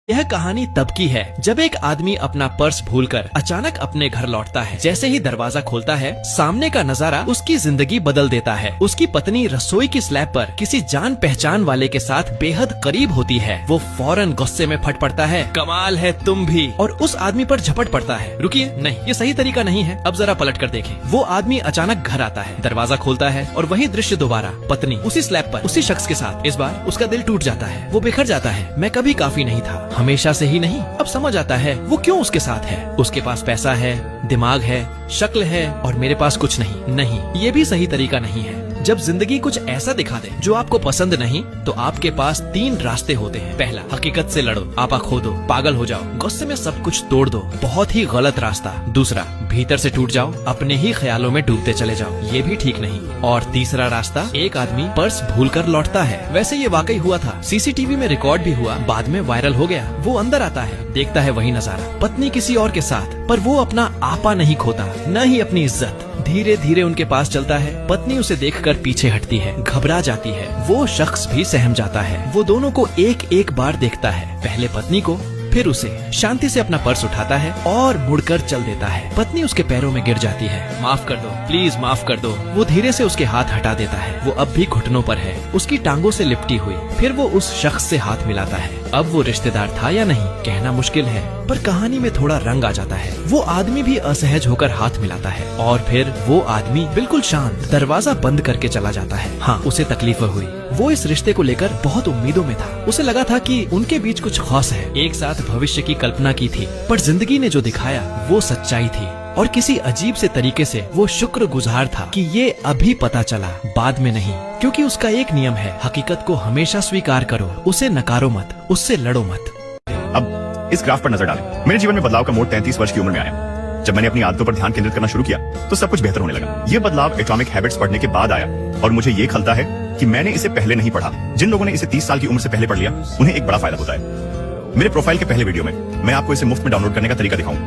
यह कहानी तब की है जब एक आदमी अपना पर्स भूलकर अचानक अपने घर लौटता है। जैसे ही दरवाजा खोलता है, सामने का नजारा उसकी जिंदगी बदल देता है। उसकी पत्नी रसोई की स्लैब पर किसी जान पहचान वाले के साथ बेहद करीब होती है। वो फौरन गुस्से में फट पड़ता है, कमाल है तुम भी, और उस आदमी पर झपट पड़ता है। रुकिए, नहीं, ये सही तरीका नहीं है, अब जरा पलट कर देखें। वो आदमी अचानक घर आता है, दरवाजा खोलता है और वही दृश्य दोबारा। पत्नी उसी स्लैब पर उसी शख्स के साथ। इस बार उसका दिल टूट जाता है, वो बिखर जाता है। मैं कभी काफी नहीं था, हमेशा से ही नहीं। अब समझ आता है वो क्यों उसके साथ है। उसके पास पैसा है, दिमाग है, शक्ल है, और मेरे पास कुछ नहीं। नहीं, ये भी सही तरीका नहीं है। जब जिंदगी कुछ ऐसा दिखा दे जो आपको पसंद नहीं, तो आपके पास 3 रास्ते होते हैं। पहला, हकीकत से लड़ो, आपा खो दो, पागल हो जाओ, गुस्से में सब कुछ तोड़ दो, बहुत ही गलत रास्ता। दूसरा, भीतर से टूट जाओ, अपने ही ख्यालों में डूबते चले जाओ, ये भी ठीक नहीं। और तीसरा रास्ता, एक आदमी पर्स भूलकर लौटता है। वैसे ये वाकई हुआ था, सीसीटीवी में रिकॉर्ड भी हुआ, बाद में वायरल हो गया। वो अंदर आता है, देखता है वही नजारा, पत्नी किसी और के साथ, पर वो अपना आपा नहीं खोता, न ही अपनी इज्जत। धीरे धीरे उनके पास चलता है। पत्नी उसे देखकर पीछे हटती है, घबरा जाती है। वो शख्स भी सहम जाता है। वो दोनों को एक एक बार देखता है, पहले पत्नी को, फिर उसे। शांति से अपना पर्स उठाता है और मुड़कर चल देता है। पत्नी उसके पैरों में गिर जाती है। माफ कर दो, प्लीज माफ कर दो। वो धीरे से उसके हाथ हटा देता है। वो अब भी घुटनों पर है, उसकी टांगों से लिपटी हुई। फिर वो उस शख्स से हाथ मिलाता है। अब वो रिश्तेदार था या नहीं, कहना मुश्किल है, पर कहानी में थोड़ा रंग आ जाता है। वो आदमी भी असहज होकर हाथ मिलाता है, और फिर वो आदमी बिल्कुल शांत दरवाजा बंद करके चला जाता है। हाँ, उसे तकलीफ हुई। वो इस रिश्ते को लेकर बहुत उम्मीदों में था। उसे लगा था कि उनके बीच कुछ खास है, एक साथ भविष्य की कल्पना की थी। पर जिंदगी ने जो दिखाया वो सच्चाई थी, और किसी अजीब से तरीके से वो शुक्रगुजार था कि ये अभी पता चला, बाद में नहीं। क्योंकि उसका एक नियम है, हकीकत को हमेशा स्वीकार करो, उसे नकारो मत, उससे लड़ो मत। अब इस ग्राफ पर नजर डालें। मेरे जीवन में बदलाव का मोड़ 33 वर्ष की उम्र में आया। जब मैंने अपनी आदतों पर ध्यान केंद्रित करना शुरू किया तो सब कुछ बेहतर होने लगा। ये बदलाव एटॉमिक हैबिट्स पढ़ने के बाद आया, और मुझे ये खलता है कि मैंने इसे पहले नहीं पढ़ा। जिन लोगों ने इसे 30 साल की उम्र से पहले पढ़ लिया, उन्हें एक बड़ा फायदा होता है। मेरे प्रोफाइल के पहले वीडियो में मैं आपको इसे मुफ्त में डाउनलोड करने का तरीका दिखाऊंगा।